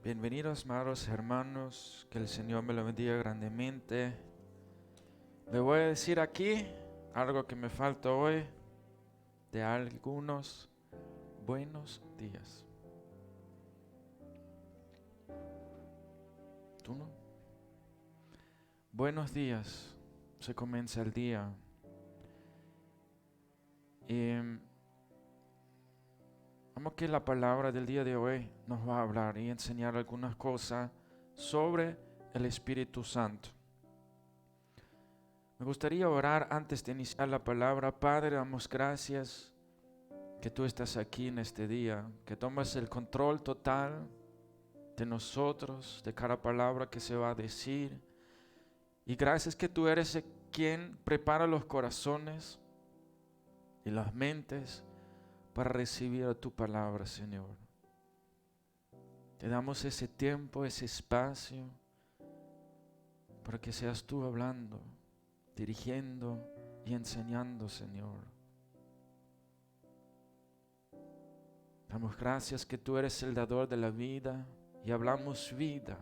Bienvenidos, amados hermanos, que el Señor me lo bendiga grandemente. Le voy a decir aquí algo que me falta hoy, de algunos buenos días. ¿Tú no? Buenos días, se comienza el día. Y vamos que la palabra del día de hoy nos va a hablar y enseñar algunas cosas sobre el Espíritu Santo. Me gustaría orar antes de iniciar la palabra. Padre, damos gracias que tú estás aquí en este día, que tomas el control total de nosotros, de cada palabra que se va a decir. Y gracias que tú eres quien prepara los corazones y las mentes para recibir tu palabra, Señor. Te damos ese tiempo, ese espacio, para que seas tú hablando, dirigiendo y enseñando, Señor. Damos gracias que tú eres el dador de la vida y hablamos vida.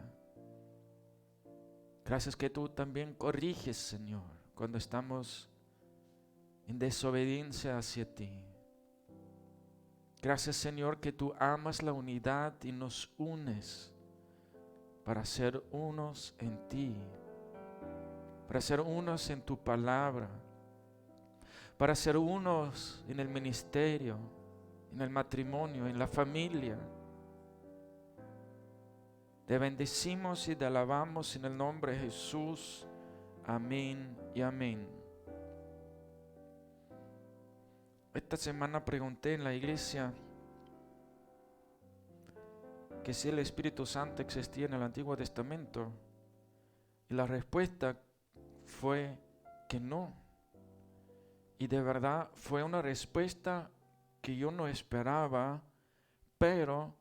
Gracias que tú también corriges, Señor, cuando estamos en desobediencia hacia ti. Gracias, Señor, que tú amas la unidad y nos unes para ser unos en ti, para ser unos en tu palabra, para ser unos en el ministerio, en el matrimonio, en la familia. Te bendecimos y te alabamos en el nombre de Jesús. Amén y amén. Esta semana pregunté en la iglesia que si el Espíritu Santo existía en el Antiguo Testamento, y la respuesta fue que no. Y de verdad fue una respuesta que yo no esperaba, pero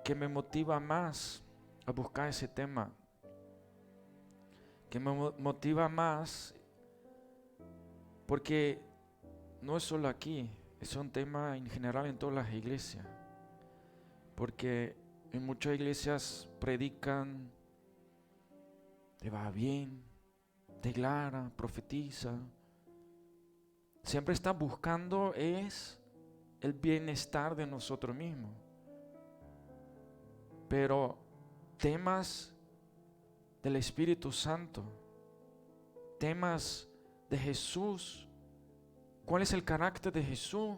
que me motiva más a buscar ese tema, que me motiva más porque no es solo aquí, es un tema en general en todas las iglesias, porque en muchas iglesias predican, te va bien, declara, profetiza, siempre están buscando es el bienestar de nosotros mismos. Pero temas del Espíritu Santo, temas de Jesús, ¿cuál es el carácter de Jesús?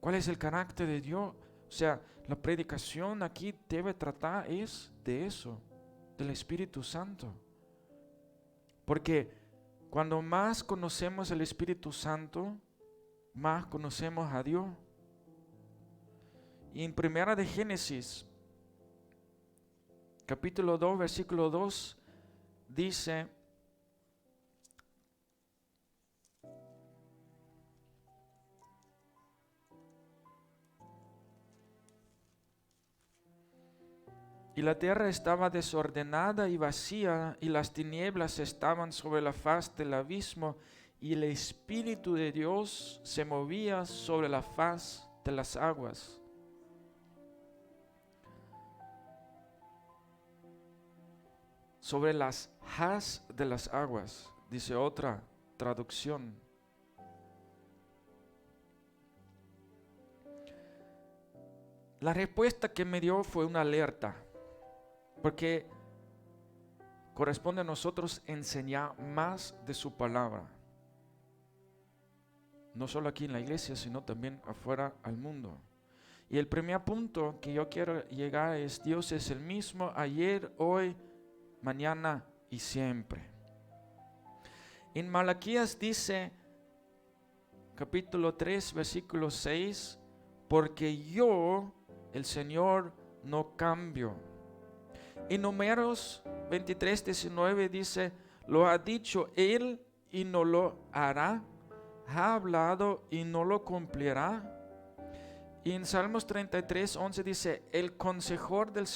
¿Cuál es el carácter de Dios? O sea, la predicación aquí debe tratar es de eso, del Espíritu Santo. Porque cuando más conocemos el Espíritu Santo, más conocemos a Dios. Y en Primera de Génesis, capítulo 2, versículo 2, dice: y la tierra estaba desordenada y vacía, y las tinieblas estaban sobre la faz del abismo, y el Espíritu de Dios se movía sobre la faz de las aguas. Sobre las haz de las aguas, dice otra traducción. La respuesta que me dio fue una alerta, porque corresponde a nosotros enseñar más de su palabra, no solo aquí en la iglesia, sino también afuera al mundo. Y el primer punto que yo quiero llegar es: Dios es el mismo ayer, hoy, mañana y siempre. En Malaquías dice, capítulo 3, versículo 6, porque yo, el Señor, no cambio. En Números 23, 19 dice, lo ha dicho Él y no lo hará, ha hablado y no lo cumplirá. Y en Salmos 33, 11 dice, el consejo del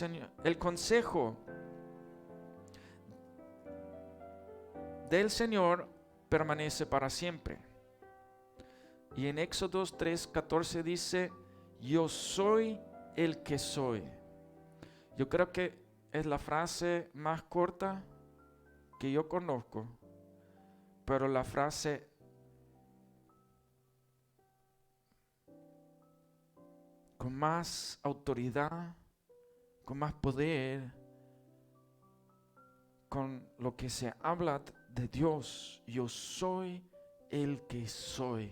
Señor permanece para siempre. Y en Éxodo 3, 14 dice, yo soy el que soy. Yo creo que es la frase más corta que yo conozco, pero la frase con más autoridad, con más poder, con lo que se habla de Dios. Yo soy el que soy.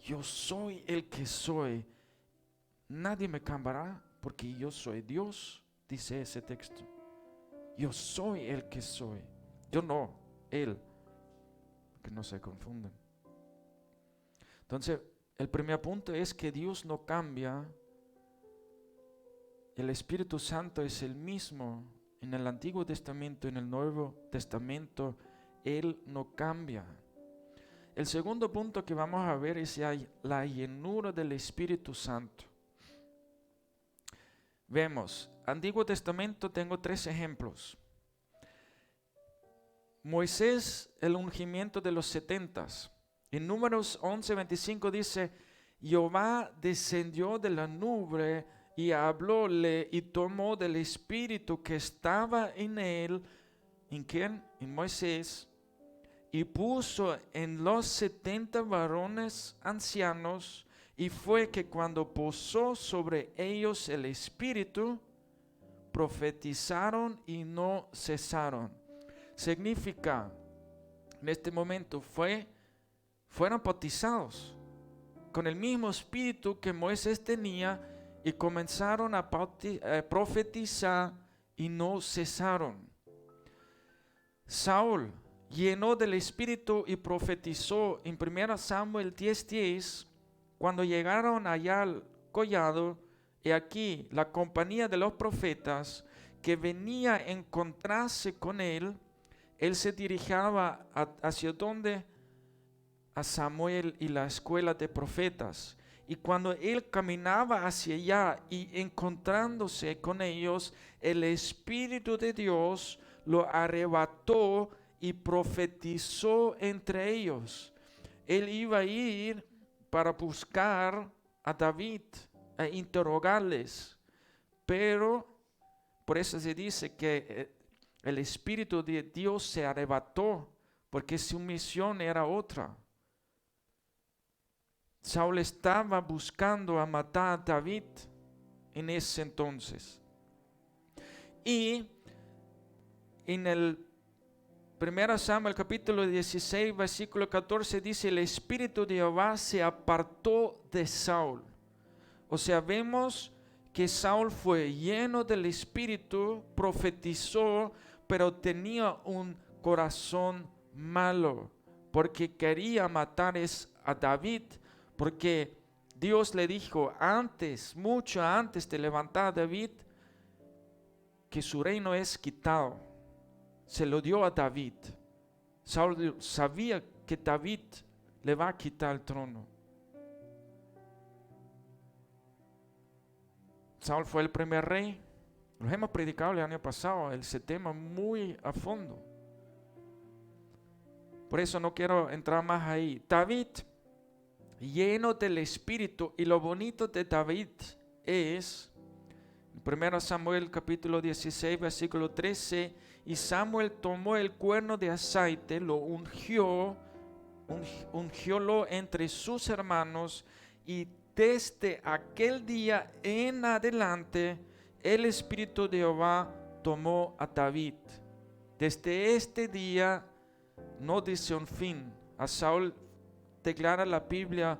Yo soy el que soy. Nadie me cambiará porque yo soy Dios, dice ese texto. Yo soy el que soy. Yo no, Él. Que no se confunden. Entonces, el primer punto es que Dios no cambia. El Espíritu Santo es el mismo en el Antiguo Testamento, en el Nuevo Testamento. Él no cambia. El segundo punto que vamos a ver es la llenura del Espíritu Santo. Vemos, Antiguo Testamento tengo 3 ejemplos. Moisés, el ungimiento de los 70. En Números 11:25 dice, Jehová descendió de la nube y hablóle y tomó del espíritu que estaba en él. ¿En quién? En Moisés. Y puso en los 70 varones ancianos, y fue que cuando posó sobre ellos el espíritu, profetizaron y no cesaron. Significa, en este momento fueron bautizados con el mismo espíritu que Moisés tenía y comenzaron a profetizar y no cesaron. Saúl llenó del espíritu y profetizó en 1 Samuel 10:10. Cuando llegaron allá al collado, he aquí la compañía de los profetas que venía a encontrarse con él. Él se dirigía hacia donde a Samuel y la escuela de profetas. Y cuando él caminaba hacia allá y encontrándose con ellos, el Espíritu de Dios lo arrebató y profetizó entre ellos. Él iba a ir para buscar a David, a interrogarles. Pero por eso se dice que el Espíritu de Dios se arrebató, porque su misión era otra. Saúl estaba buscando a matar a David en ese entonces. Y en el 1 Samuel capítulo 16, versículo 14 dice, el Espíritu de Jehová se apartó de Saúl. O sea, vemos que Saúl fue lleno del Espíritu, profetizó, pero tenía un corazón malo, porque quería matar a David, porque Dios le dijo antes, mucho antes de levantar a David, que su reino es quitado. Se lo dio a David. Saúl sabía que David le va a quitar el trono. Saúl fue el primer rey. Lo hemos predicado el año pasado, ese tema muy a fondo. Por eso no quiero entrar más ahí. David, lleno del Espíritu, y lo bonito de David es, 1 Samuel capítulo 16, versículo 13, y Samuel tomó el cuerno de aceite, lo ungiólo entre sus hermanos, y desde aquel día en adelante el Espíritu de Jehová tomó a David. Desde este día no dice un fin. A Saúl declara la Biblia,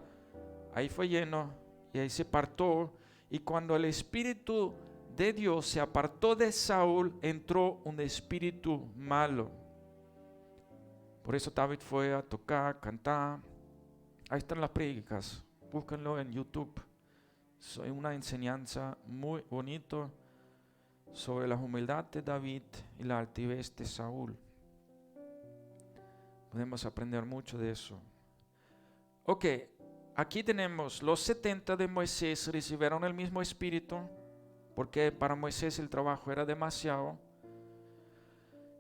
ahí fue lleno y ahí se apartó. Y cuando el Espíritu de Dios se apartó de Saúl, entró un espíritu malo. Por eso David fue a tocar, cantar. Ahí están las prédicas, búsquenlo en YouTube. Es una enseñanza muy bonita sobre la humildad de David y la altivez de Saúl. Podemos aprender mucho de eso. Ok, aquí tenemos los 70 de Moisés recibieron el mismo espíritu, porque para Moisés el trabajo era demasiado.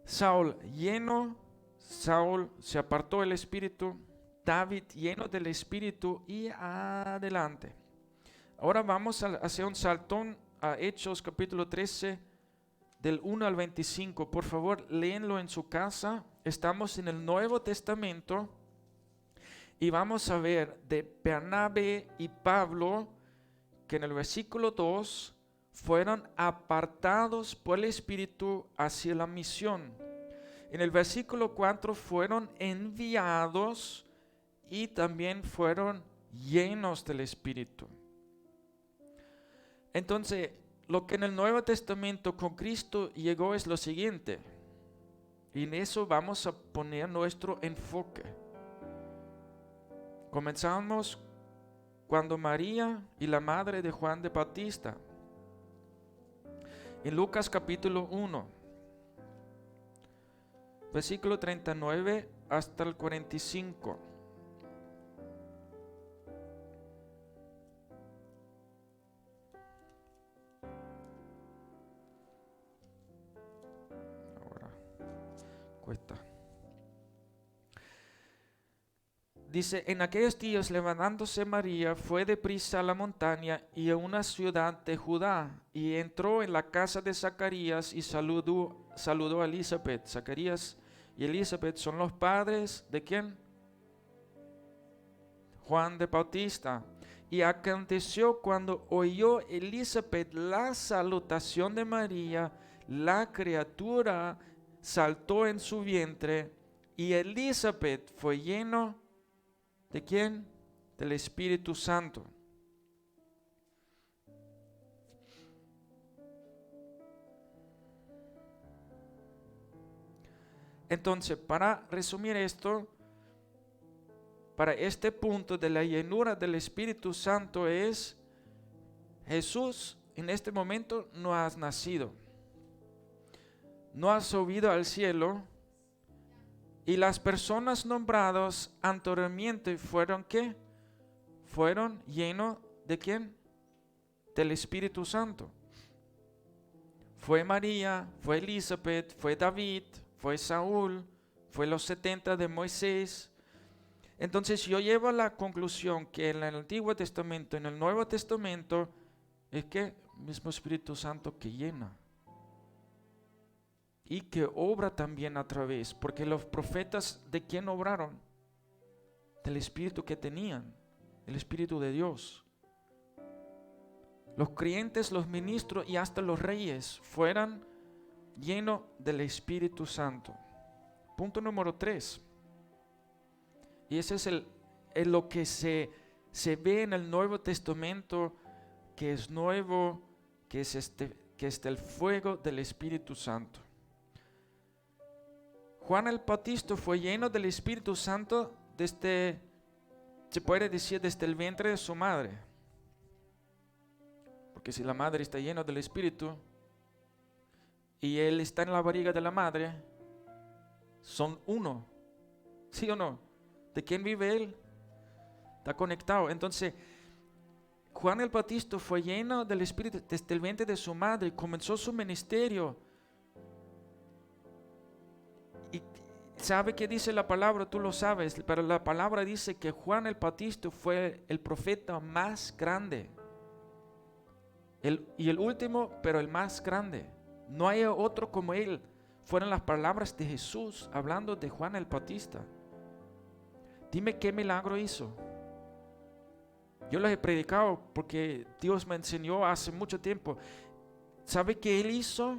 Saúl lleno, Saúl se apartó del espíritu, David lleno del espíritu y adelante. Ahora vamos a hacer un saltón a Hechos capítulo 13, del 1 al 25. Por favor, léenlo en su casa. Estamos en el Nuevo Testamento y vamos a ver de Bernabé y Pablo que en el versículo 2 fueron apartados por el Espíritu hacia la misión. En el versículo 4 fueron enviados y también fueron llenos del Espíritu. Entonces, lo que en el Nuevo Testamento con Cristo llegó es lo siguiente. Y en eso vamos a poner nuestro enfoque. Comenzamos cuando María y la madre de Juan de Bautista. En Lucas capítulo 1, versículo 39 hasta el 45. Ahora cuesta. Dice, en aquellos días levantándose María fue deprisa a la montaña y a una ciudad de Judá y entró en la casa de Zacarías y saludó a Elizabeth. Zacarías y Elizabeth son los padres ¿de quién? Juan de Bautista. Y aconteció cuando oyó Elizabeth la salutación de María, la criatura saltó en su vientre y Elizabeth fue lleno ¿de quién? Del Espíritu Santo. Entonces, para resumir esto, para este punto de la llenura del Espíritu Santo es, Jesús en este momento no has nacido, no has subido al cielo, y las personas nombradas anteriormente fueron ¿qué? Fueron llenos ¿de quién? Del Espíritu Santo. Fue María, fue Elizabeth, fue David, fue Saúl, fue los 70 de Moisés. Entonces yo llevo a la conclusión que en el Antiguo Testamento, en el Nuevo Testamento, es que el mismo Espíritu Santo que llena. Y que obra también a través, porque los profetas ¿de quién obraron? Del Espíritu que tenían, el Espíritu de Dios. Los creyentes, los ministros y hasta los reyes fueran llenos del Espíritu Santo. Punto número 3. Y ese es lo que se ve en el Nuevo Testamento, que es nuevo, que es el fuego del Espíritu Santo. Juan el Bautista fue lleno del Espíritu Santo desde, se puede decir, desde el vientre de su madre. Porque si la madre está llena del Espíritu y él está en la barriga de la madre, son uno. ¿Sí o no? ¿De quién vive él? Está conectado. Entonces, Juan el Bautista fue lleno del Espíritu desde el vientre de su madre y comenzó su ministerio. Y ¿sabe qué dice la palabra? Tú lo sabes, pero la palabra dice que Juan el Bautista fue el profeta más grande. Y el último, pero el más grande. No hay otro como él. Fueron las palabras de Jesús hablando de Juan el Bautista. Dime qué milagro hizo. Yo los he predicado porque Dios me enseñó hace mucho tiempo. ¿Sabe qué él hizo?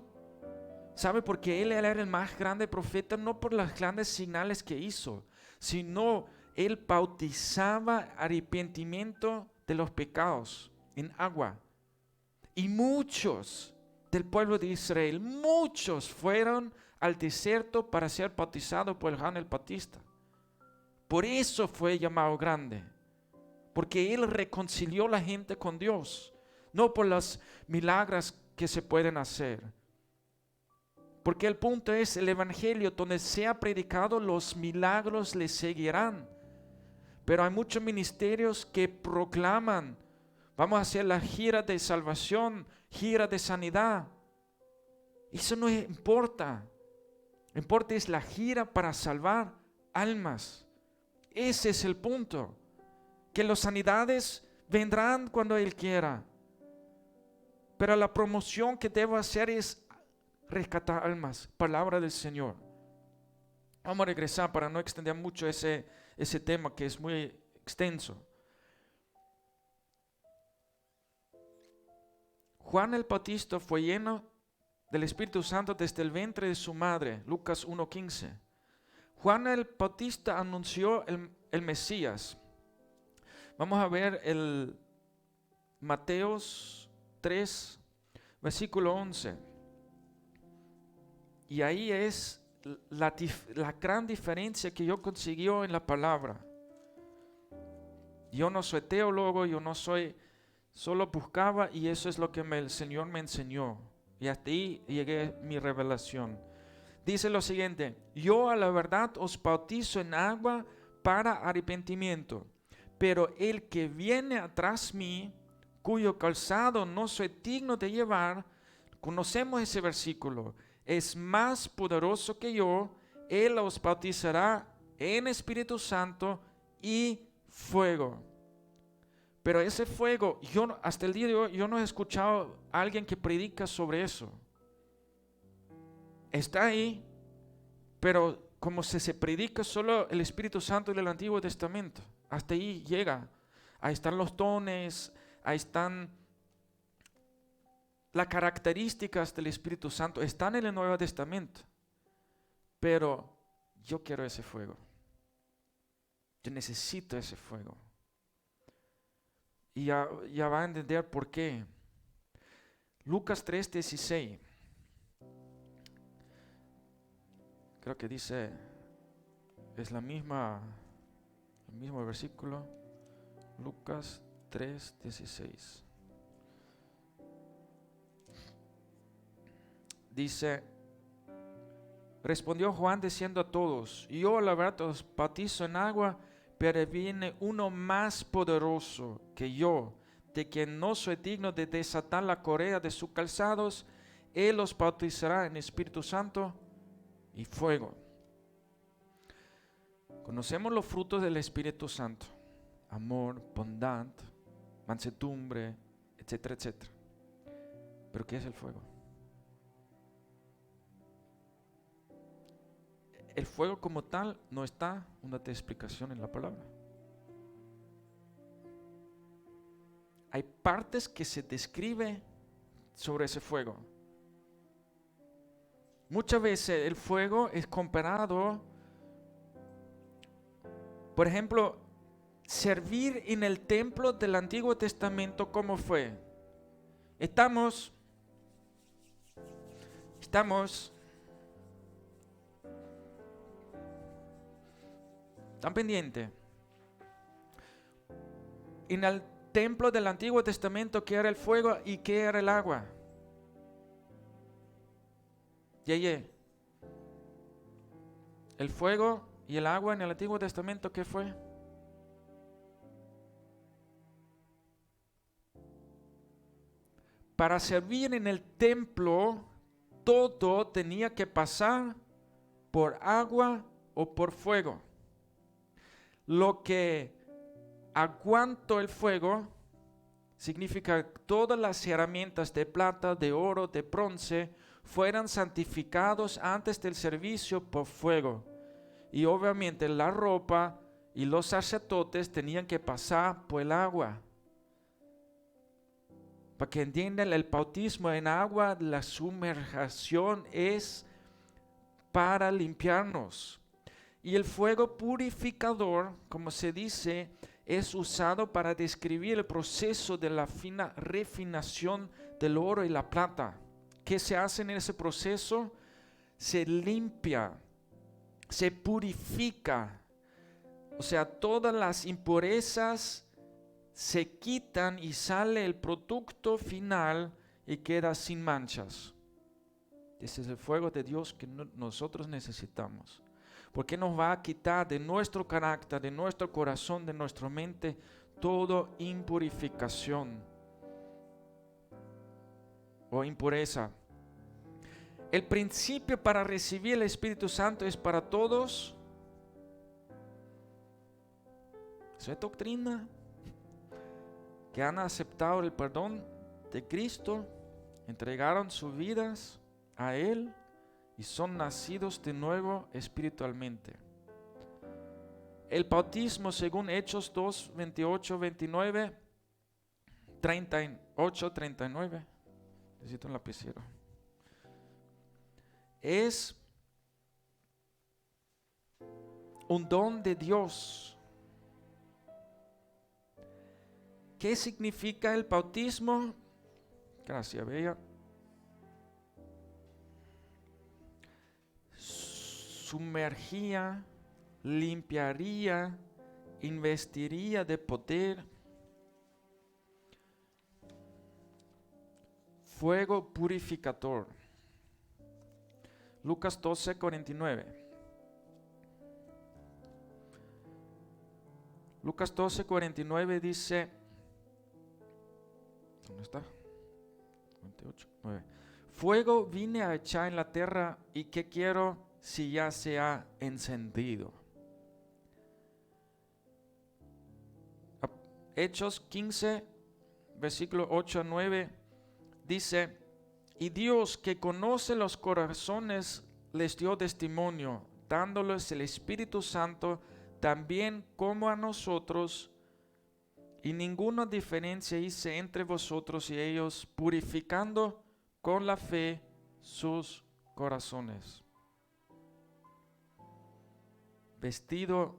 ¿Sabe por qué él era el más grande profeta? No por las grandes señales que hizo, sino él bautizaba arrepentimiento de los pecados en agua. Y muchos del pueblo de Israel, muchos fueron al desierto para ser bautizados por Juan el Bautista. Por eso fue llamado grande, porque él reconcilió a la gente con Dios, no por los milagros que se pueden hacer. Porque el punto es, el evangelio donde sea predicado, los milagros le seguirán. Pero hay muchos ministerios que proclaman, vamos a hacer la gira de salvación, gira de sanidad. Eso no importa. Importa es la gira para salvar almas. Ese es el punto. Que las sanidades vendrán cuando Él quiera. Pero la promoción que debo hacer es rescatar almas, palabra del Señor. Vamos a regresar para no extender mucho ese tema que es muy extenso. Juan el Bautista fue lleno del Espíritu Santo desde el vientre de su madre, Lucas 1:15. Juan el Bautista anunció el Mesías. Vamos a ver el Mateos 3, versículo 11. Y ahí es la gran diferencia que yo consiguió en la palabra. Yo no soy teólogo, yo no soy, solo buscaba y eso es lo que el Señor me enseñó. Y hasta ahí llegué mi revelación. Dice lo siguiente: yo a la verdad os bautizo en agua para arrepentimiento, pero el que viene atrás mí, cuyo calzado no soy digno de llevar, conocemos ese versículo, es más poderoso que yo, él os bautizará en Espíritu Santo y fuego. Pero ese fuego, hasta el día de hoy, yo no he escuchado a alguien que predica sobre eso. Está ahí, pero como se predica solo el Espíritu Santo del Antiguo Testamento, hasta ahí llega. Ahí están los dones, ahí están las características del Espíritu Santo, están en el Nuevo Testamento. Pero yo quiero ese fuego. Yo necesito ese fuego. Y ya va a entender por qué. Lucas 3:16. Creo que dice, es el mismo versículo. Lucas 3:16. Dice, respondió Juan diciendo a todos: yo la verdad os bautizo en agua, pero viene uno más poderoso que yo, de quien no soy digno de desatar la correa de sus calzados. Él os bautizará en Espíritu Santo y fuego. Conocemos los frutos del Espíritu Santo: amor, bondad, mansedumbre, etcétera, etcétera. ¿Pero qué es el fuego? El fuego como tal no está una explicación en la palabra. Hay partes que se describe sobre ese fuego. Muchas veces el fuego es comparado, por ejemplo, servir en el templo del Antiguo Testamento. ¿Cómo fue? Estamos tan pendientes. En el templo del Antiguo Testamento, ¿qué era el fuego y qué era el agua? El fuego y el agua en el Antiguo Testamento, ¿qué fue? Para servir en el templo, todo tenía que pasar por agua o por fuego. Lo que aguantó el fuego significa que todas las herramientas de plata, de oro, de bronce fueran santificados antes del servicio por fuego. Y obviamente la ropa y los sacerdotes tenían que pasar por el agua. Para que entiendan, el bautismo en agua, la sumergión es para limpiarnos. Y el fuego purificador, como se dice, es usado para describir el proceso de la fina refinación del oro y la plata. ¿Qué se hace en ese proceso? Se limpia, se purifica. O sea, todas las impurezas se quitan y sale el producto final y queda sin manchas. Ese es el fuego de Dios que nosotros necesitamos. Porque nos va a quitar de nuestro carácter, de nuestro corazón, de nuestra mente, toda impurificación o impureza. El principio para recibir el Espíritu Santo es para todos. Eso es doctrina. Que han aceptado el perdón de Cristo entregaron sus vidas a Él y son nacidos de nuevo espiritualmente. El bautismo, según Hechos 2, 28, 29, 38, 39, necesito un lapicero, es un don de Dios. ¿Qué significa el bautismo? Gracias, Bella. Sumergía, limpiaría, investiría de poder, fuego purificador. Lucas 12, 49. Lucas 12, 49 dice, ¿dónde está? 28, 9. Fuego vine a echar en la tierra, y ¿qué quiero si ya se ha encendido? Hechos 15, versículo 8 a 9, dice, y Dios, que conoce los corazones, les dio testimonio, dándoles el Espíritu Santo, también como a nosotros, y ninguna diferencia hice entre vosotros y ellos, purificando con la fe sus corazones. Vestido,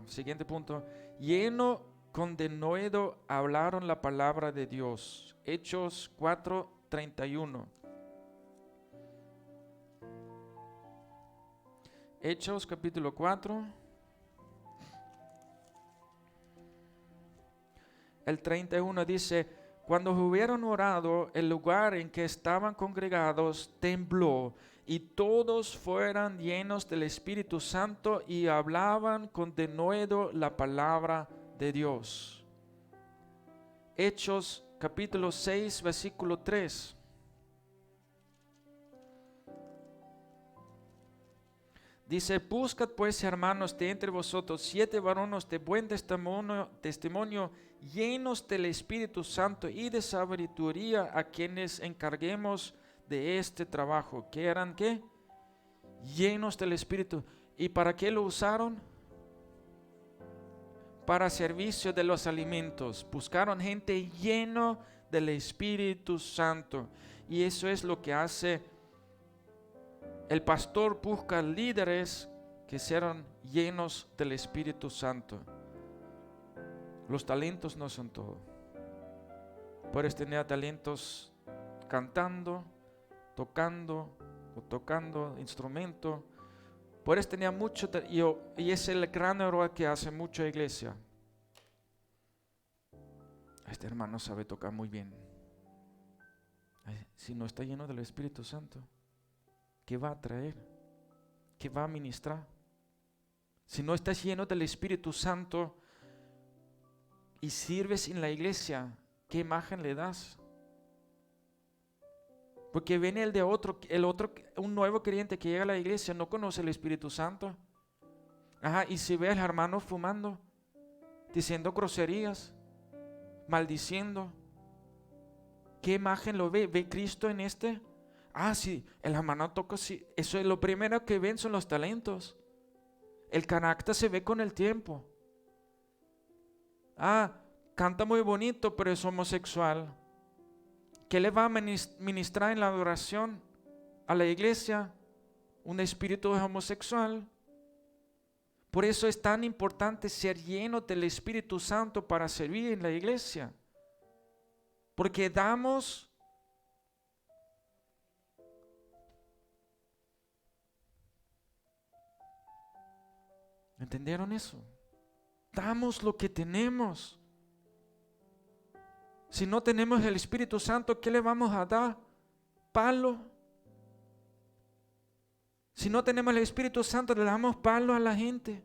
siguiente punto, lleno con denuedo hablaron la palabra de Dios. Hechos 4, 31. Hechos capítulo 4. El 31 dice, cuando hubieron orado, el lugar en que estaban congregados tembló, y todos fueron llenos del Espíritu Santo y hablaban con denuedo la palabra de Dios. Hechos capítulo 6, versículo 3. Dice, buscad pues, hermanos, de entre vosotros 7 varones de buen testimonio, llenos del Espíritu Santo y de sabiduría, a quienes encarguemos de este trabajo. ¿Qué eran qué? Llenos del Espíritu. ¿Y para qué lo usaron? Para servicio de los alimentos. Buscaron gente lleno del Espíritu Santo. Y eso es lo que hace el pastor. Busca líderes que sean llenos del Espíritu Santo. Los talentos no son todo. Puedes tener talentos cantando, tocando o tocando instrumento. Puedes tener mucho, y es el gran error que hace mucha iglesia. Este hermano sabe tocar muy bien. Si no está lleno del Espíritu Santo, ¿qué va a traer? ¿Qué va a ministrar? Si no estás lleno del Espíritu Santo y sirves en la iglesia, ¿qué imagen le das? Porque viene el otro, un nuevo creyente que llega a la iglesia, no conoce el Espíritu Santo. Y si ve al hermano fumando, diciendo groserías, maldiciendo, ¿qué imagen lo ve? ¿Ve Cristo en este? Sí, el hermano toca, sí. Eso es lo primero que ven, son los talentos. El carácter se ve con el tiempo. Canta muy bonito, pero es homosexual. ¿Qué le va a ministrar en la adoración a la iglesia? Un espíritu homosexual. Por eso es tan importante ser lleno del Espíritu Santo para servir en la iglesia. Porque damos ¿entendieron eso? Damos lo que tenemos. Si no tenemos el Espíritu Santo, ¿qué le vamos a dar? Palo. Si no tenemos el Espíritu Santo, le damos palo a la gente.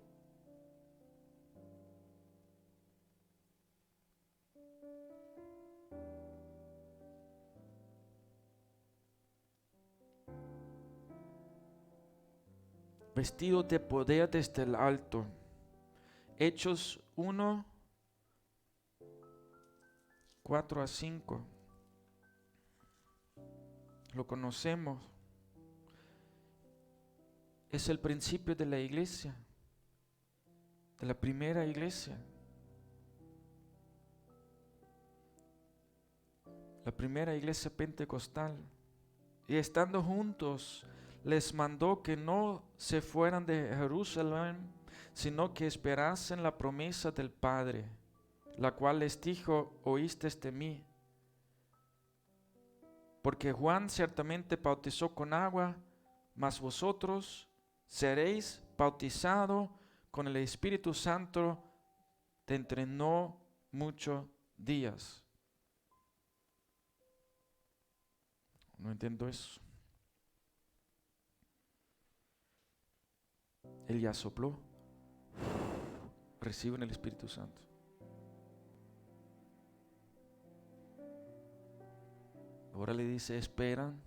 Vestido de poder desde el alto. Hechos 1, 4 a 5. lo conocemos. Es el principio de la iglesia, de la primera iglesia. La primera iglesia pentecostal. Y estando juntos, les mandó que no se fueran de Jerusalén, sino que esperasen la promesa del Padre, la cual les dijo: oísteis de mí. Porque Juan ciertamente bautizó con agua, mas vosotros seréis bautizados con el Espíritu Santo dentro de no muchos días. No entiendo eso. Él ya sopló. Reciben el Espíritu Santo. Ahora le dice: esperan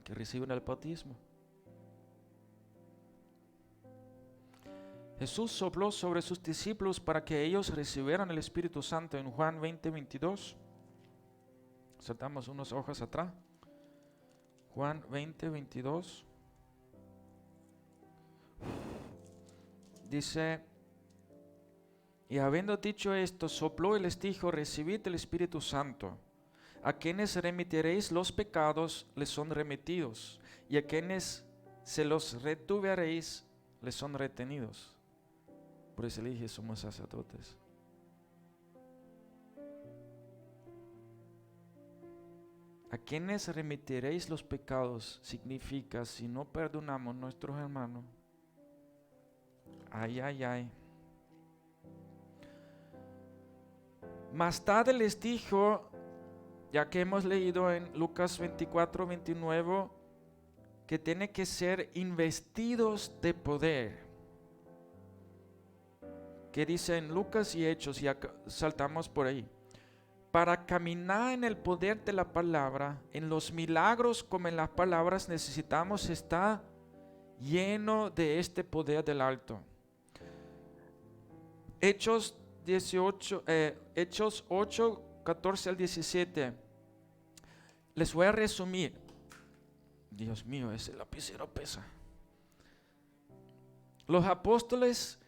que reciban el bautismo. Jesús sopló sobre sus discípulos para que ellos recibieran el Espíritu Santo en Juan 20:22. Saltamos unas hojas atrás. Juan 20:22. Dice: y habiendo dicho esto, sopló y les dijo: recibid el Espíritu Santo. A quienes remitiréis los pecados, les son remitidos, y a quienes se los retuviréis, les son retenidos. Por eso le dije: somos sacerdotes. A quienes remitiréis los pecados significa, si no perdonamos a nuestros hermanos, ay, ay, ay. Más tarde les dijo, ya que hemos leído en Lucas 24:29, que tienen que ser investidos de poder. ¿Qué dice en Lucas y Hechos? Ya saltamos por ahí. Para caminar en el poder de la palabra, en los milagros como en las palabras, necesitamos estar lleno de este poder del alto. Hechos 8, 14 al 17. Les voy a resumir. Dios mío, ese lapicero pesa. Los apóstoles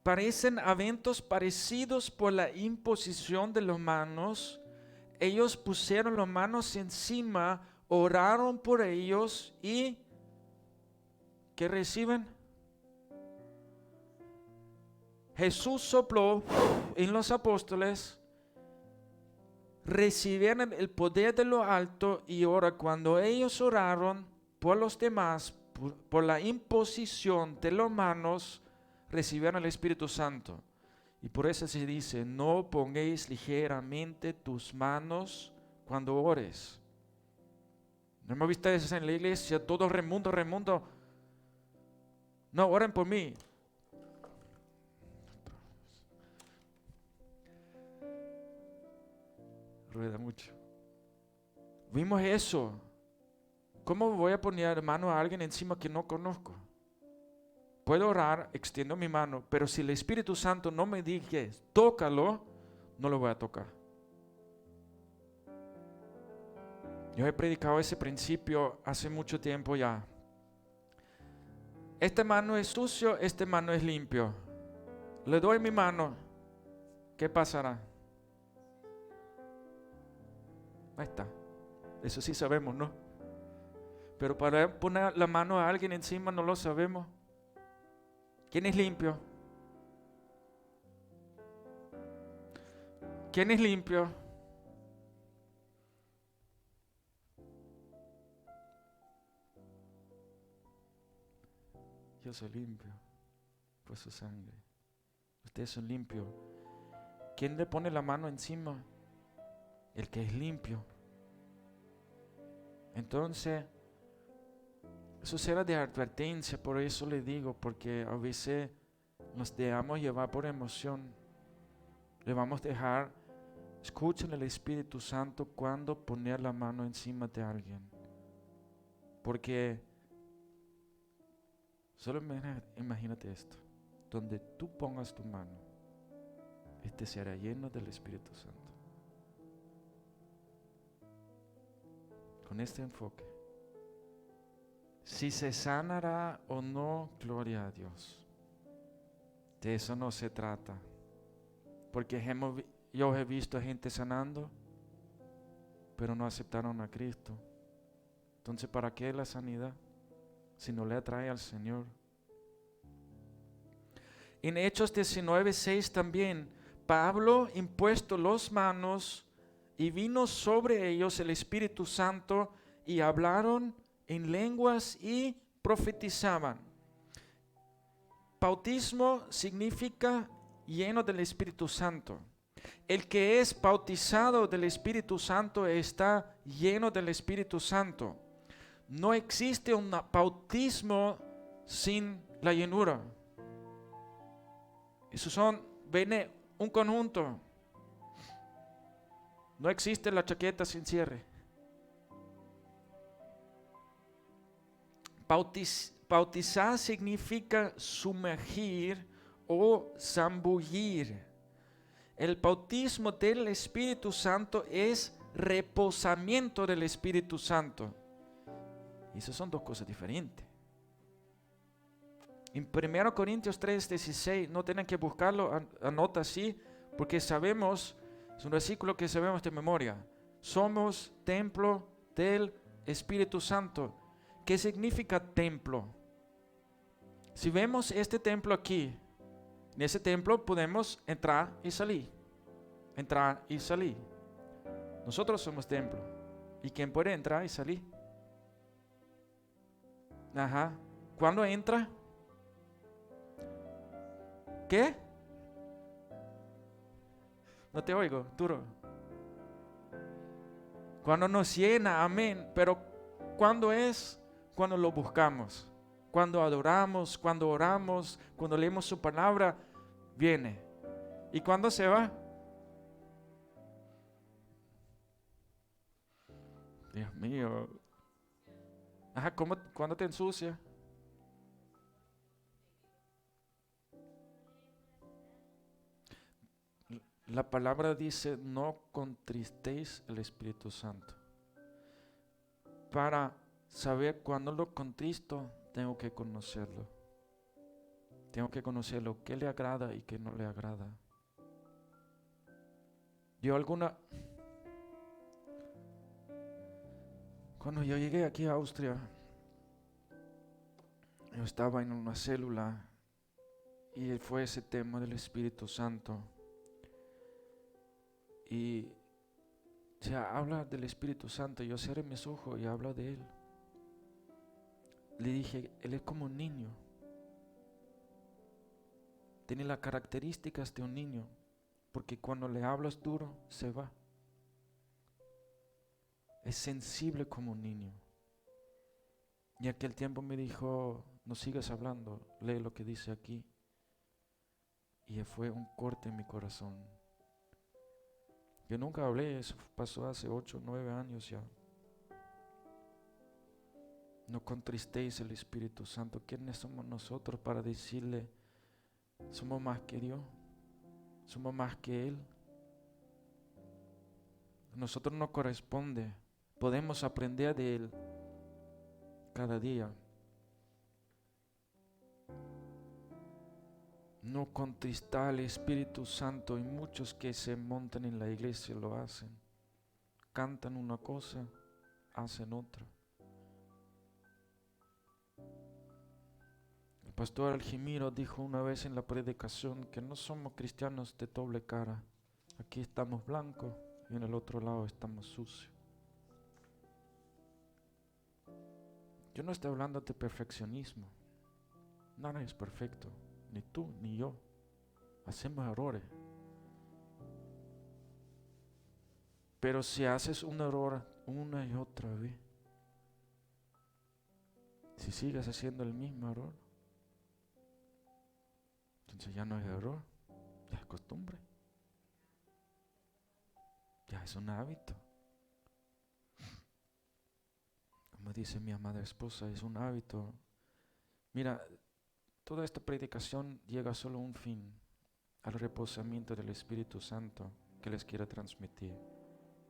parecen eventos parecidos por la imposición de las manos. Ellos pusieron las manos encima, oraron por ellos y ¿qué reciben? Jesús sopló en los apóstoles, recibieron el poder de lo alto, y ahora cuando ellos oraron por los demás, por la imposición de las manos, recibieron el Espíritu Santo. Y por eso se dice: no pongáis ligeramente tus manos cuando ores. ¿No hemos visto eso en la iglesia? Todo remundo. No, oren por mí. Rueda mucho. Vimos eso. ¿Cómo voy a poner mano a alguien encima que no conozco? Puedo orar, extiendo mi mano, pero si el Espíritu Santo no me dice tócalo, no lo voy a tocar. Yo he predicado ese principio hace mucho tiempo ya. Esta mano es sucio, esta mano es limpio. Le doy mi mano, ¿qué pasará? Ahí está. Eso sí sabemos, ¿no? Pero para poner la mano a alguien encima no lo sabemos. ¿Quién es limpio? ¿Quién es limpio? Yo soy limpio por su sangre. Ustedes son limpios. ¿Quién le pone la mano encima? El que es limpio. Entonces, eso será de advertencia, por eso le digo, porque a veces nos dejamos llevar por emoción. Le vamos a dejar, escuchen el Espíritu Santo cuando poner la mano encima de alguien. Porque, solo imagínate esto, donde tú pongas tu mano, este será lleno del Espíritu Santo. con este enfoque. Si se sanará o no, gloria a Dios. De eso no se trata. Porque yo he visto gente sanando, pero no aceptaron a Cristo. Entonces, ¿para qué la sanidad si no le atrae al Señor? En Hechos 19:6 también, Pablo impuesto las manos y vino sobre ellos el Espíritu Santo y hablaron en lenguas y profetizaban. Bautismo significa lleno del Espíritu Santo. El que es bautizado del Espíritu Santo está lleno del Espíritu Santo. No existe un bautismo sin la llenura. Eso viene un conjunto. No existe la chaqueta sin cierre. Bautizar significa sumergir o zambullir. El bautismo del Espíritu Santo es reposamiento del Espíritu Santo. Y esas son dos cosas diferentes. En 1 Corintios 3:16, no tienen que buscarlo, anota así, porque sabemos, es un versículo que sabemos de memoria. Somos templo del Espíritu Santo. ¿Qué significa templo? Si vemos este templo aquí, en ese templo podemos entrar y salir. Entrar y salir. Nosotros somos templo. ¿Y quién puede entrar y salir? Ajá. ¿Cuándo entra? ¿Qué? No te oigo, duro. Cuando nos llena, amén. Pero ¿cuándo es? Cuando lo buscamos. Cuando adoramos, cuando oramos, cuando leemos su palabra, viene. ¿Y cuándo se va? Dios mío. Ajá, ¿cuándo te ensucia? La palabra dice, no contristéis el Espíritu Santo. Para saber cuándo lo contristo, tengo que conocerlo. Tengo que conocerlo, qué le agrada y qué no le agrada. Cuando yo llegué aquí a Austria, yo estaba en una célula y fue ese tema del Espíritu Santo. Y se habla del Espíritu Santo. Yo cerré mis ojos y hablo de Él. Le dije, Él es como un niño. Tiene las características de un niño. Porque cuando le hablas duro, se va. Es sensible como un niño. Y aquel tiempo me dijo, no sigas hablando, lee lo que dice aquí. Y fue un corte en mi corazón. Yo nunca hablé, eso pasó hace 8 o 9 años ya. No contristéis el Espíritu Santo. ¿Quiénes somos nosotros para decirle, somos más que Dios? Somos más que Él. A nosotros nos corresponde. Podemos aprender de Él cada día. No contristar al Espíritu Santo, y muchos que se montan en la iglesia lo hacen. Cantan una cosa, hacen otra. El pastor Aljimiro dijo una vez en la predicación que no somos cristianos de doble cara. Aquí estamos blancos y en el otro lado estamos sucios. Yo no estoy hablando de perfeccionismo. Nada es perfecto. Ni tú ni yo. Hacemos errores. Pero si haces un error una y otra vez, si sigues haciendo el mismo error, entonces ya no es error, ya es costumbre. Ya es un hábito. Como dice mi amada esposa, es un hábito. Mira, toda esta predicación llega solo a un fin, al reposamiento del Espíritu Santo que les quiero transmitir.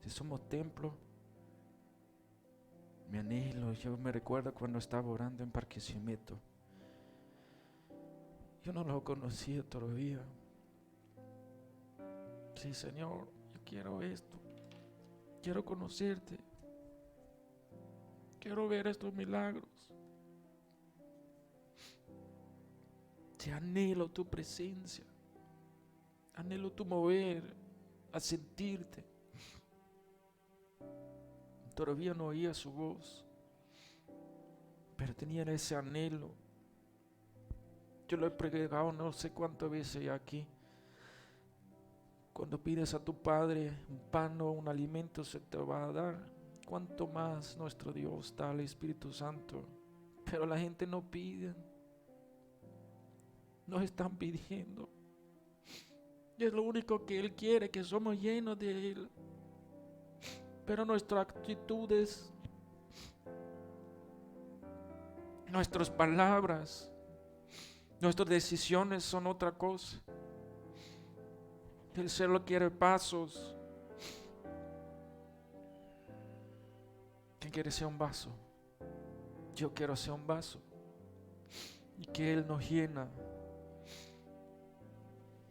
Si somos templo, Mi anhelo, yo me recuerdo cuando estaba orando en Barquisimeto. Yo no lo conocía todavía. Sí, Señor, yo quiero esto. Quiero conocerte. Quiero ver estos milagros. Te anhelo tu presencia. Anhelo tu mover, a sentirte. Todavía no oía su voz, pero tenía ese anhelo. Yo lo he predicado no sé cuántas veces ya aquí. Cuando pides a tu Padre un pan o un alimento, se te va a dar. Cuánto más nuestro Dios da al Espíritu Santo. Pero la gente no pide. Nos están pidiendo. Y es lo único que Él quiere, que somos llenos de Él. Pero nuestras actitudes, nuestras palabras, nuestras decisiones son otra cosa. Él solo quiere pasos. ¿Quién quiere ser un vaso? Yo quiero ser un vaso. Y que Él nos llena.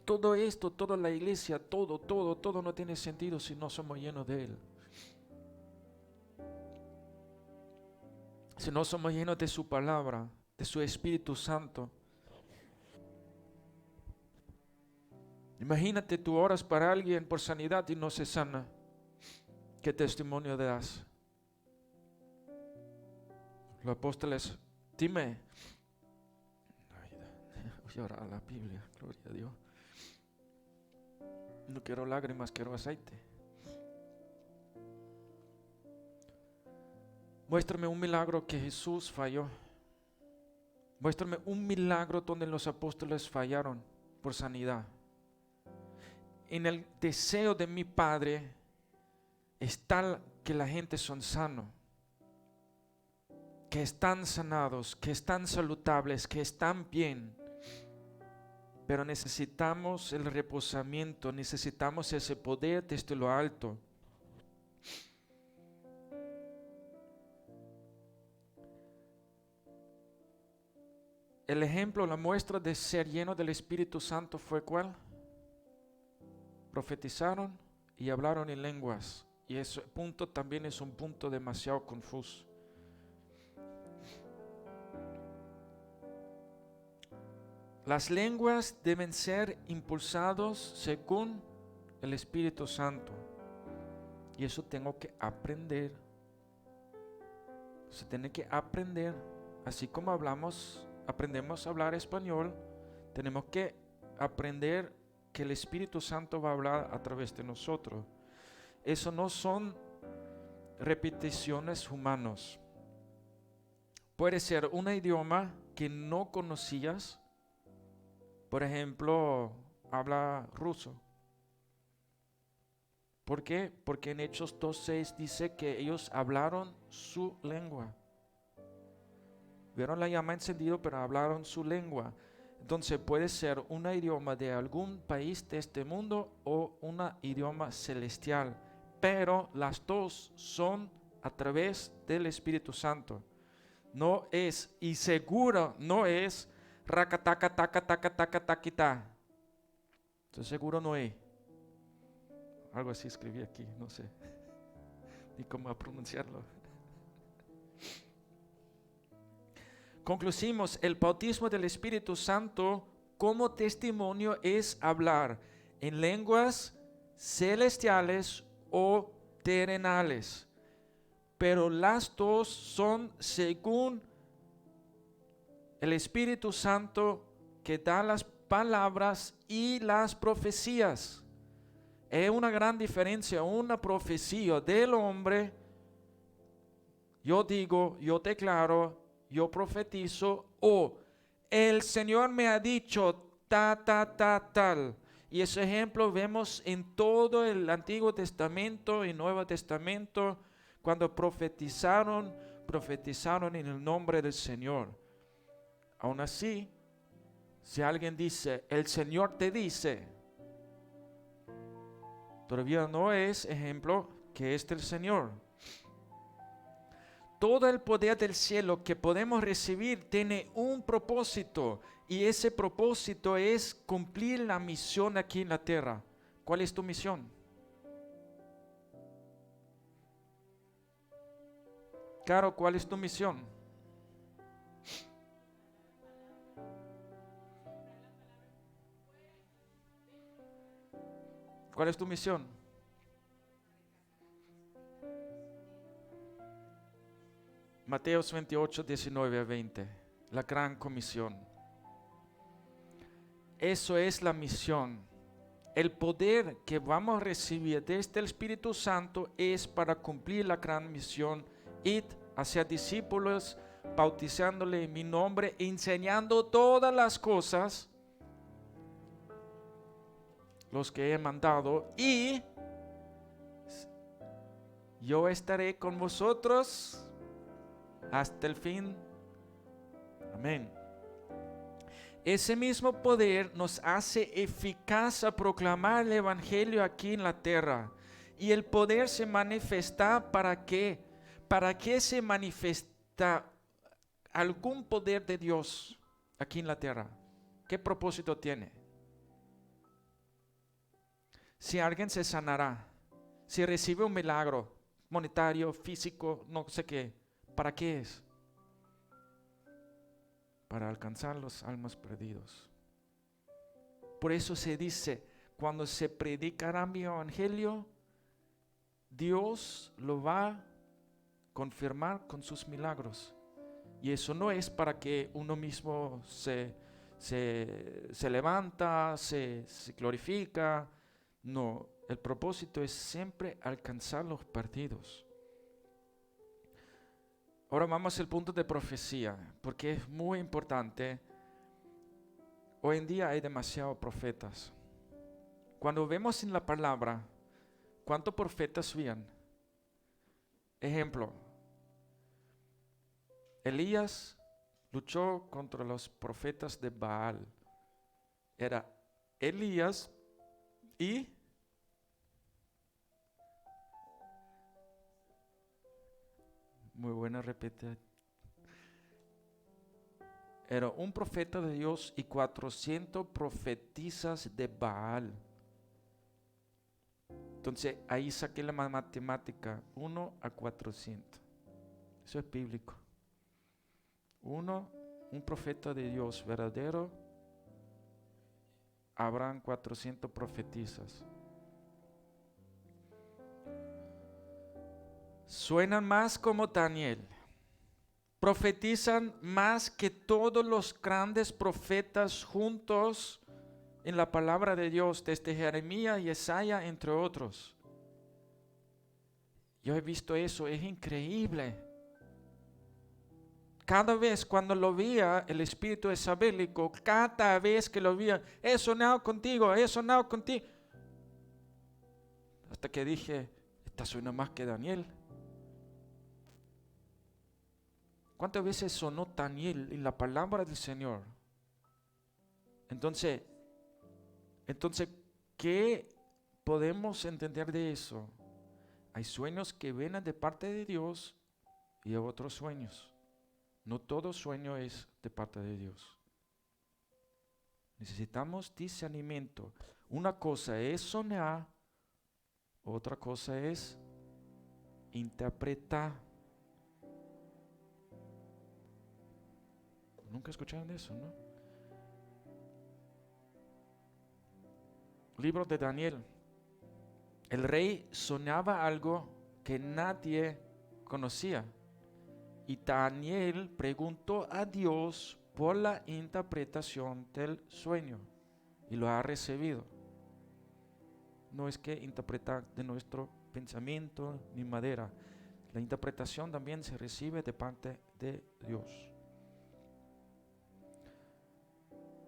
Todo esto, toda la iglesia, todo no tiene sentido si no somos llenos de Él. Si no somos llenos de su palabra, de su Espíritu Santo. Imagínate, tú oras para alguien por sanidad y no se sana. ¿Qué testimonio das? Los apóstoles, dime. Voy a orar a la Biblia, gloria a Dios. No quiero lágrimas, quiero aceite. Muéstrame un milagro que Jesús falló. Muéstrame un milagro donde los apóstoles fallaron por sanidad. En el deseo de mi Padre está que la gente son sanos, que están sanados, que están saludables, que están bien. Pero necesitamos el reposamiento, necesitamos ese poder desde lo alto. El ejemplo, la muestra de ser lleno del Espíritu Santo fue ¿cuál? Profetizaron y hablaron en lenguas. Y ese punto también es un punto demasiado confuso. Las lenguas deben ser impulsados según el Espíritu Santo. Y eso tengo que aprender. Se tiene que aprender. Así como aprendemos a hablar español, tenemos que aprender que el Espíritu Santo va a hablar a través de nosotros. Eso no son repeticiones humanas. Puede ser un idioma que no conocías. Por ejemplo, habla ruso. ¿Por qué? Porque en Hechos 2:6 dice que ellos hablaron su lengua. Vieron la llama encendida, pero hablaron su lengua. Entonces puede ser un idioma de algún país de este mundo o un idioma celestial. Pero las dos son a través del Espíritu Santo. No es, y seguro no es, racataca, taca, taca, taca, taquita. Entonces seguro no es. Algo así escribí aquí, no sé ni cómo pronunciarlo. Concluimos, el bautismo del Espíritu Santo como testimonio es hablar en lenguas celestiales o terrenales. Pero las dos son según el Espíritu Santo que da las palabras y las profecías. Es una gran diferencia, una profecía del hombre. Yo digo, yo declaro, yo profetizo, o el Señor me ha dicho tal. Y ese ejemplo vemos en todo el Antiguo Testamento y Nuevo Testamento. Cuando profetizaron en el nombre del Señor. Aún así, si alguien dice, el Señor te dice, todavía no es ejemplo que es del Señor. todo el poder del cielo que podemos recibir tiene un propósito, y ese propósito es cumplir la misión aquí en la tierra. ¿Cuál es tu misión? Caro, ¿cuál es tu misión? ¿Cuál es tu misión? Mateos 28, 19 a 20. La gran comisión. Eso es la misión. El poder que vamos a recibir desde el Espíritu Santo es para cumplir la gran misión. Id hacia discípulos, bautizándole en mi nombre, enseñando todas las cosas, los que he mandado, y yo estaré con vosotros hasta el fin. Amén. Ese mismo poder nos hace eficaz a proclamar el Evangelio aquí en la tierra. Y el poder se manifiesta ¿para qué? ¿Para qué se manifiesta algún poder de Dios aquí en la tierra? ¿Qué propósito tiene? Si alguien se sanará, si recibe un milagro monetario, físico, no sé qué, ¿para qué es? Para alcanzar los almas perdidos. Por eso se dice, cuando se predicará mi evangelio, Dios lo va a confirmar con sus milagros. Y eso no es para que uno mismo se levanta, se glorifica. No, el propósito es siempre alcanzar los perdidos. Ahora vamos al punto de profecía, porque es muy importante. Hoy en día hay demasiados profetas. Cuando vemos en la palabra, ¿cuántos profetas habían? Ejemplo, Elías luchó contra los profetas de Baal. Era Elías y muy buena repetida. Era un profeta de Dios y 400 profetisas de Baal. Entonces ahí saqué la matemática, 1 a 400. Eso es bíblico. Un profeta de Dios verdadero, habrán 400 profetisas. Suenan más como Daniel. Profetizan más que todos los grandes profetas juntos en la palabra de Dios, desde Jeremías y Isaías, entre otros. Yo he visto eso, es increíble. Cada vez cuando lo veía, el espíritu isabélico, cada vez que lo veía, he sonado contigo, he sonado contigo. Hasta que dije, esta suena más que Daniel. ¿Cuántas veces sonó Daniel en la palabra del Señor? Entonces, ¿qué podemos entender de eso? Hay sueños que vienen de parte de Dios y otros sueños. No todo sueño es de parte de Dios. Necesitamos discernimiento. Una cosa es soñar, otra cosa es interpretar. Nunca escucharon eso, ¿no? Libro de Daniel. El rey soñaba algo que nadie conocía. Y Daniel preguntó a Dios por la interpretación del sueño. Y lo ha recibido. No es que interpretar de nuestro pensamiento ni madera. La interpretación también se recibe de parte de Dios.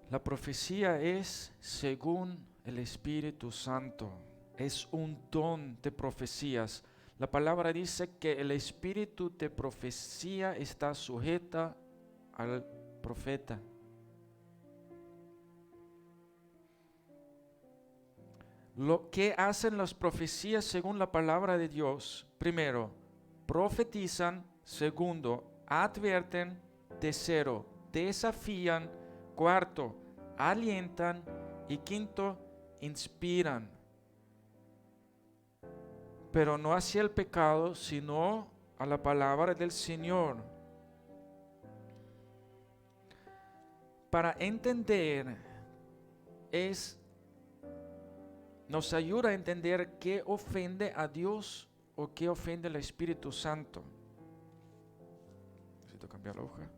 La profecía es según el Espíritu Santo. Es un don de profecías. La palabra dice que el espíritu de profecía está sujeta al profeta. Lo que hacen las profecías según la palabra de Dios: primero, profetizan. Segundo, advierten. Tercero, desafían. Cuarto, alientan. Y quinto, inspiran. Pero no hacia el pecado, sino a la palabra del Señor. Para entender, nos ayuda a entender qué ofende a Dios o qué ofende al Espíritu Santo. Necesito cambiar la hoja.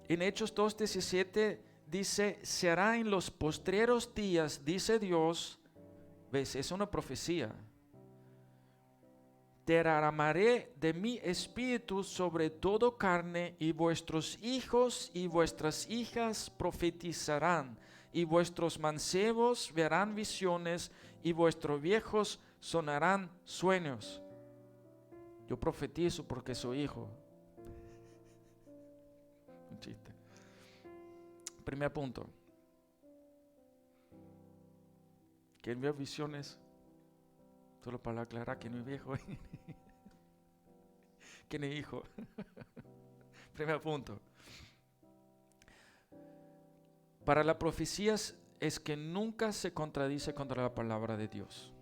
En Hechos 2:17 dice: será en los postreros días, dice Dios. ¿Ves? Es una profecía. Derramaré de mi espíritu sobre todo carne, y vuestros hijos y vuestras hijas profetizarán, y vuestros mancebos verán visiones, y vuestros viejos sonarán sueños. Yo profetizo porque soy hijo. Un chiste. Primer punto. ¿Quién vio visiones? Solo para aclarar que no es viejo. Que no es hijo. Primer punto. Para la profecía es que nunca se contradice contra la palabra de Dios.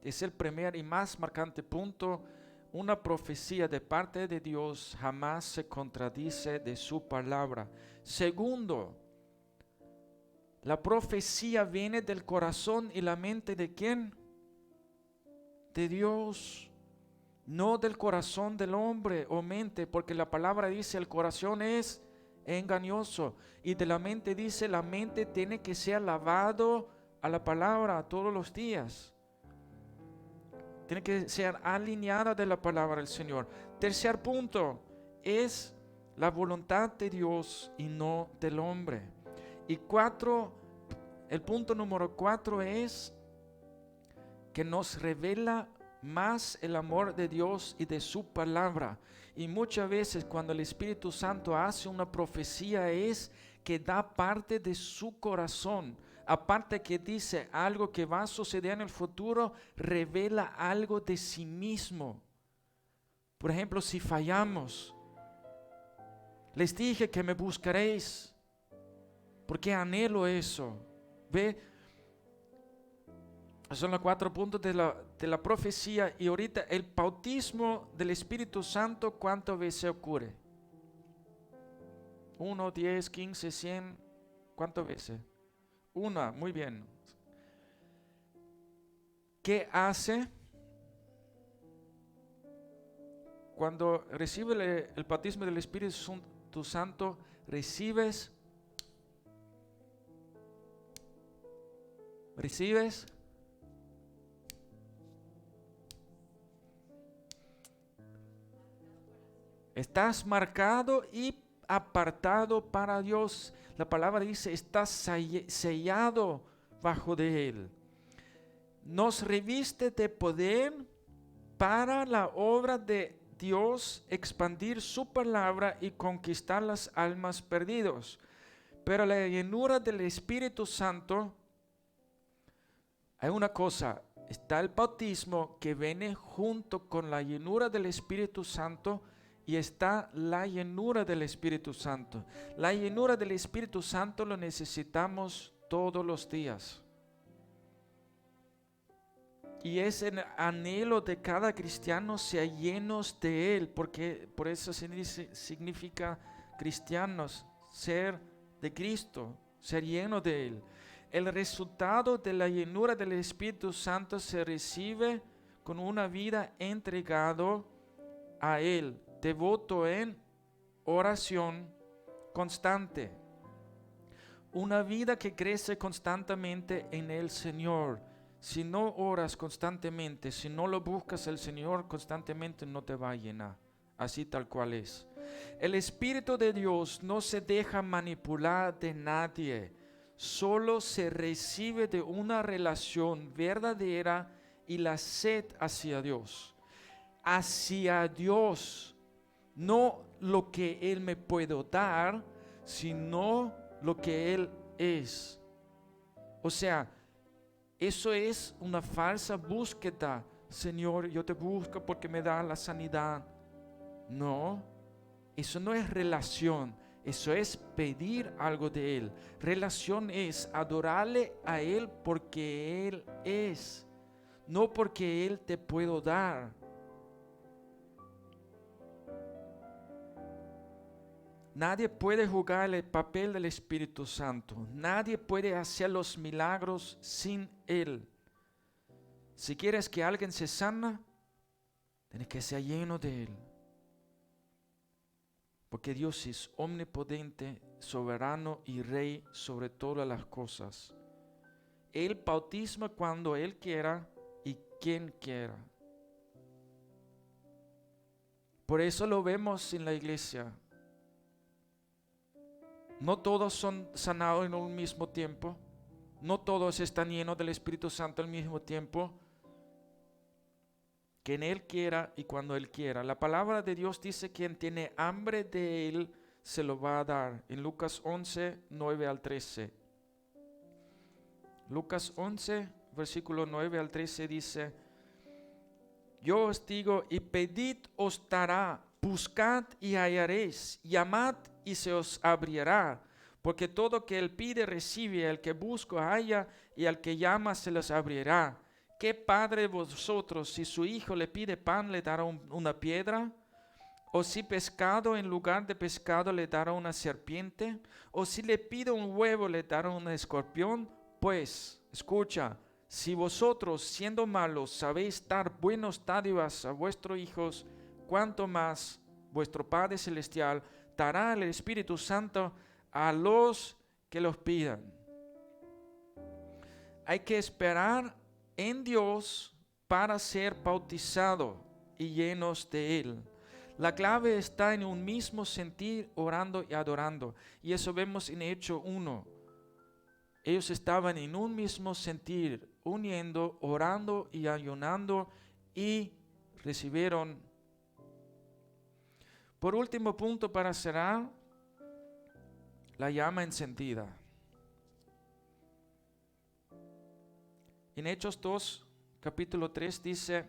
Es el primer y más marcante punto. Una profecía de parte de Dios jamás se contradice de su palabra. Segundo, la profecía viene del corazón y la mente ¿de quién? De Dios, no del corazón del hombre o mente, porque la palabra dice el corazón es engañoso, y de la mente dice la mente tiene que ser lavado a la palabra todos los días, tiene que ser alineada de la palabra del Señor. Tercer punto, es la voluntad de Dios y no del hombre. Y el punto número 4 es que nos revela más el amor de Dios y de su palabra. Y muchas veces cuando el Espíritu Santo hace una profecía es que da parte de su corazón. Aparte que dice algo que va a suceder en el futuro, revela algo de sí mismo. Por ejemplo, si fallamos, les dije que me buscaréis, porque anhelo eso. ¿Ve? Son los 4 puntos de la profecía. Y ahorita el bautismo del Espíritu Santo, ¿cuántas veces ocurre? 1, 10, 15, 100. ¿Cuántas veces? Una, muy bien. ¿Qué hace? Cuando recibe el bautismo del Espíritu Santo, recibes estás marcado y apartado para Dios. La palabra dice, estás sellado bajo de Él. Nos reviste de poder para la obra de Dios, expandir su palabra y conquistar las almas perdidas. Pero la llenura del Espíritu Santo, hay una cosa, está el bautismo que viene junto con la llenura del Espíritu Santo. Y está la llenura del Espíritu Santo. La llenura del Espíritu Santo lo necesitamos todos los días. Y es el anhelo de cada cristiano ser llenos de Él, porque por eso significa cristianos, ser de Cristo, ser lleno de Él. El resultado de la llenura del Espíritu Santo se recibe con una vida entregada a Él, devoto en oración constante. Una vida que crece constantemente en el Señor. Si no oras constantemente, si no lo buscas el Señor constantemente, no te va a llenar. Así tal cual es. El Espíritu de Dios no se deja manipular de nadie. Solo se recibe de una relación verdadera y la sed hacia Dios. Hacia Dios. No lo que Él me puede dar, sino lo que Él es. O sea, eso es una falsa búsqueda. Señor, yo te busco porque me da la sanidad. No, eso no es relación, eso es pedir algo de Él. Relación es adorarle a Él porque Él es, no porque Él te puedo dar. Nadie puede jugar el papel del Espíritu Santo. Nadie puede hacer los milagros sin Él. Si quieres que alguien se sana, tienes que ser lleno de Él. Porque Dios es omnipotente, soberano y rey sobre todas las cosas. Él bautisma cuando Él quiera y quien quiera. Por eso lo vemos en la iglesia. No todos son sanados en un mismo tiempo. No todos están llenos del Espíritu Santo al mismo tiempo. Quien Él quiera y cuando Él quiera. La palabra de Dios dice: quien tiene hambre de Él se lo va a dar. En Lucas 11, 9 al 13. Lucas 11, versículo 9 al 13 dice: yo os digo, y pedid os dará, buscad y hallaréis, llamad y se os abrirá, porque todo que Él pide recibe, el que busca halla, y al que llama se les abrirá. ¿Qué padre de vosotros, si su hijo le pide pan, le dará una piedra? ¿O si pescado en lugar de pescado le dará una serpiente? ¿O si le pide un huevo le dará un escorpión? Pues, escucha, si vosotros, siendo malos, sabéis dar buenas dádivas a vuestros hijos, cuánto más vuestro Padre Celestial dará el Espíritu Santo a los que los pidan. Hay que esperar en Dios para ser bautizado y llenos de Él. La clave está en un mismo sentir, orando y adorando. Y eso vemos en Hechos 1. Ellos estaban en un mismo sentir, uniendo, orando y ayunando, y recibieron. Por último punto para cerrar, la llama encendida. En Hechos 2, capítulo 3 dice: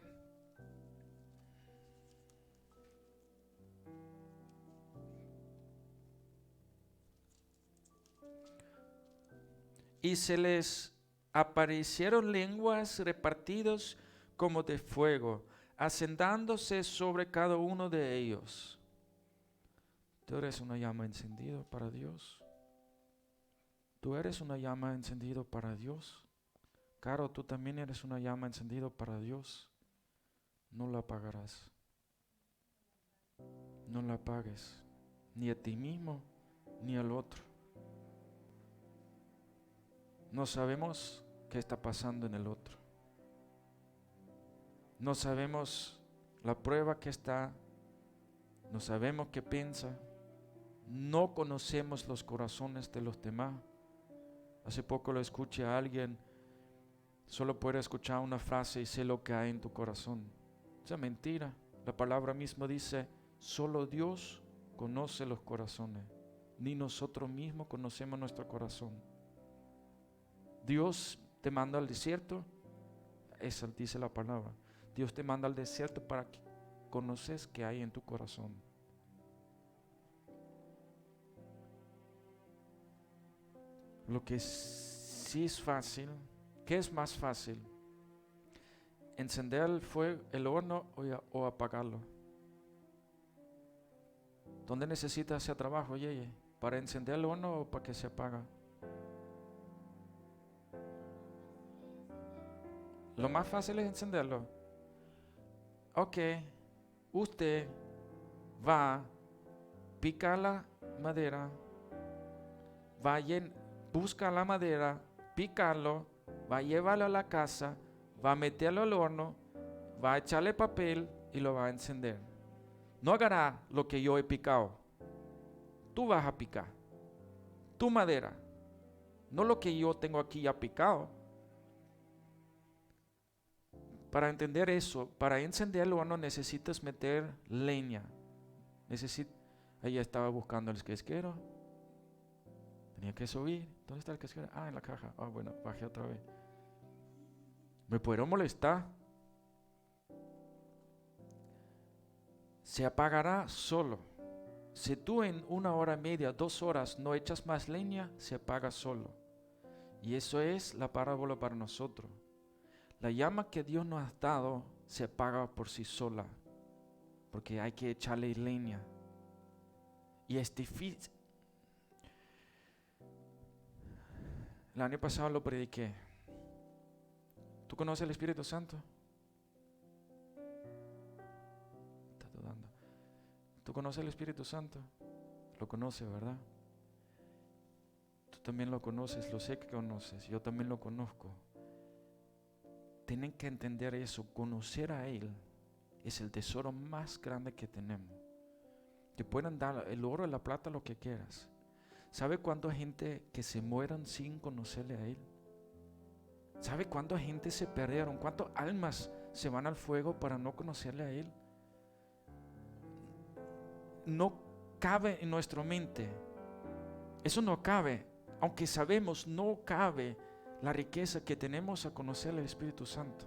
y se les aparecieron lenguas repartidas como de fuego, asentándose sobre cada uno de ellos. Tú eres una llama encendida para Dios. Tú eres una llama encendida para Dios. Caro, tú también eres una llama encendida para Dios. No la apagarás. No la apagues, ni a ti mismo, ni al otro. No sabemos qué está pasando en el otro. No sabemos la prueba que está. No sabemos qué piensa. No conocemos los corazones de los demás. Hace poco lo escuché a alguien. Solo puede escuchar una frase y sé lo que hay en tu corazón. Esa es mentira. La palabra misma dice: solo Dios conoce los corazones. Ni nosotros mismos conocemos nuestro corazón. Dios te manda al desierto. Esa dice la palabra. Dios te manda al desierto para que conoces qué hay en tu corazón. Lo que sí es fácil. ¿Qué es más fácil? ¿Encender el fuego, el horno o apagarlo? ¿Dónde necesitas hacer trabajo, Yeye? ¿Para encender el horno o para que se apaga? Lo más fácil es encenderlo. Ok, usted va, pica la madera, busca la madera, picarlo, va a llevarlo a la casa, va a meterlo al horno, va a echarle papel y lo va a encender. No agarrar lo que yo he picado. Tú vas a picar tu madera, no lo que yo tengo aquí ya picado. Para entender eso, para encender el horno necesitas meter leña. Ella estaba buscando el casquero. Tenía que subir. ¿Dónde está el casquero? Ah, en la caja. Ah, bueno, bajé otra vez. ¿Me pudieron molestar? se apagará solo. Si tú en 1 hora y media, 2 horas no echas más leña, se apaga solo. Y eso es la parábola para nosotros. La llama que Dios nos ha dado se apaga por sí sola, porque hay que echarle leña. Y es difícil. El año pasado lo prediqué. ¿Tú conoces el Espíritu Santo? Está dudando. ¿Tú conoces el Espíritu Santo? Lo conoces, ¿verdad? Tú también lo conoces, lo sé que conoces, yo también lo conozco. Tienen que entender eso, conocer a Él es el tesoro más grande que tenemos. Te pueden dar el oro, la plata, lo que quieras. ¿Sabe cuánta gente que se mueran sin conocerle a Él? ¿Sabe cuánta gente se perdieron? ¿Cuántas almas se van al fuego para no conocerle a Él? No cabe en nuestra mente. Eso no cabe. Aunque sabemos, no cabe la riqueza que tenemos a conocer al Espíritu Santo.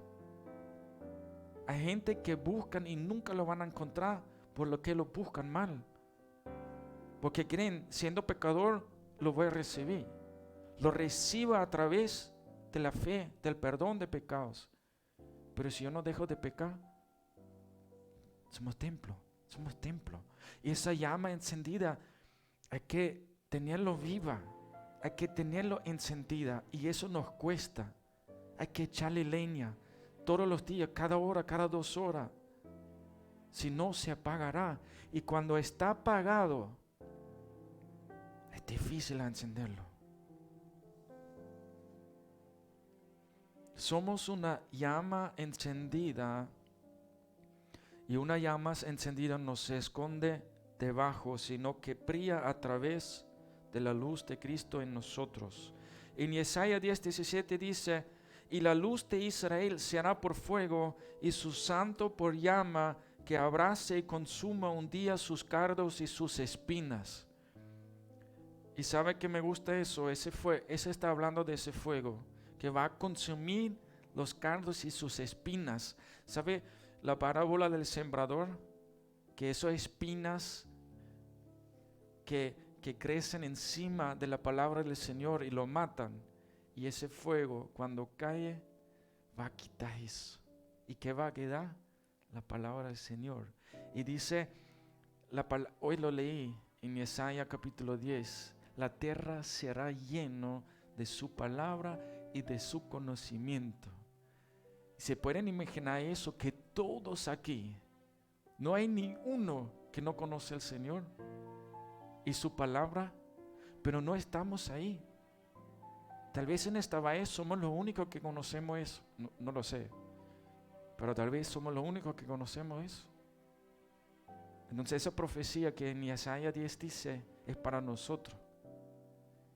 Hay gente que buscan y nunca lo van a encontrar por lo que lo buscan mal. Porque creen, siendo pecador, lo voy a recibir. Lo recibo a través de la fe, del perdón de pecados. Pero si yo no dejo de pecar, somos templo. Y esa llama encendida hay que tenerlo viva, hay que tenerlo encendida, y eso nos cuesta. Hay que echarle leña todos los días, cada hora, cada 2 horas. Si no, se apagará. Y cuando está apagado, es difícil encenderlo. Somos una llama encendida, y una llama encendida no se esconde debajo, sino que brilla a través de la luz de Cristo en nosotros. En Isaías 10:17 dice: y la luz de Israel será por fuego, y su santo por llama, que abrace y consuma un día sus cardos y sus espinas. Y sabe que me gusta eso, ese está hablando de ese fuego que va a consumir los cardos y sus espinas. ¿Sabe la parábola del sembrador? Que esas espinas que crecen encima de la palabra del Señor y lo matan. Y ese fuego, cuando cae, va a quitar eso. ¿Y qué va a quedar? La palabra del Señor. Y dice, hoy lo leí en Isaías capítulo 10, la tierra será lleno de su palabra y de su conocimiento. ¿Se pueden imaginar eso? Que todos aquí, no hay ni uno que no conoce al Señor y su palabra, pero no estamos ahí. Tal vez en esta valle somos los únicos que conocemos eso. No lo sé, pero tal vez somos los únicos que conocemos eso. Entonces esa profecía que en Isaías 10 dice es para nosotros.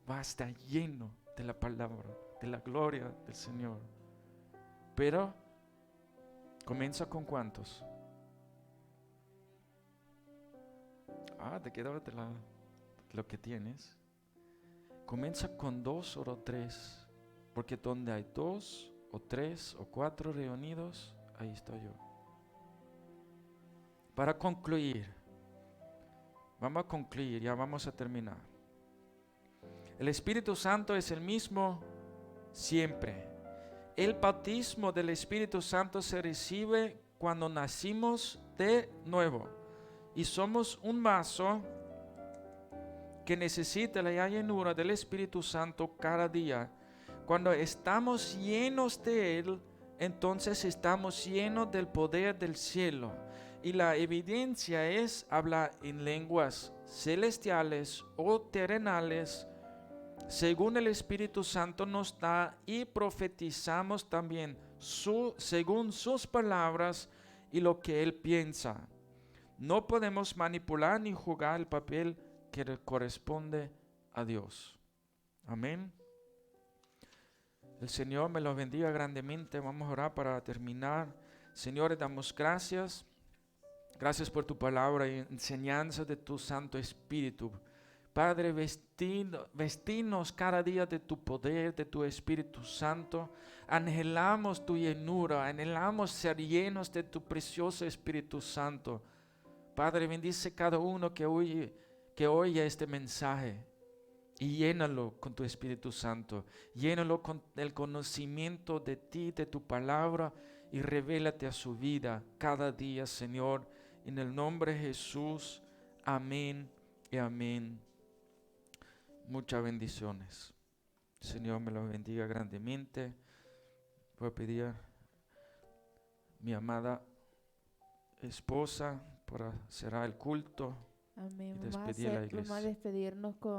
Va a estar lleno de la palabra, de la gloria del Señor. Pero comienza con ¿cuántos? Te queda de lo que tienes. Comienza con 2 o 3, porque donde hay 2 o 3 o 4 reunidos, ahí estoy yo. Para concluir, ya vamos a terminar. El Espíritu Santo es el mismo siempre. El bautismo del Espíritu Santo se recibe cuando nacimos de nuevo y somos un vaso que necesita la llenura del Espíritu Santo cada día. Cuando estamos llenos de Él, entonces estamos llenos del poder del cielo. Y la evidencia es hablar en lenguas celestiales o terrenales, según el Espíritu Santo nos da, y profetizamos también según sus palabras y lo que Él piensa. No podemos manipular ni jugar el papel que le corresponde a Dios. Amén. El Señor me los bendiga grandemente. Vamos a orar para terminar. Señor, te damos gracias. Gracias por tu palabra y enseñanza de tu Santo Espíritu. Padre, vestirnos cada día de tu poder, de tu Espíritu Santo. Anhelamos tu llenura, anhelamos ser llenos de tu precioso Espíritu Santo. Padre, bendice cada uno que oye este mensaje y llénalo con tu Espíritu Santo. Llénalo con el conocimiento de ti, de tu palabra, y revélate a su vida cada día, Señor. En el nombre de Jesús. Amén y amén. Muchas bendiciones. Señor me lo bendiga grandemente. Voy a pedir a mi amada esposa para cerrar el culto Amén. y despedir a la Vamos a iglesia. despedirnos con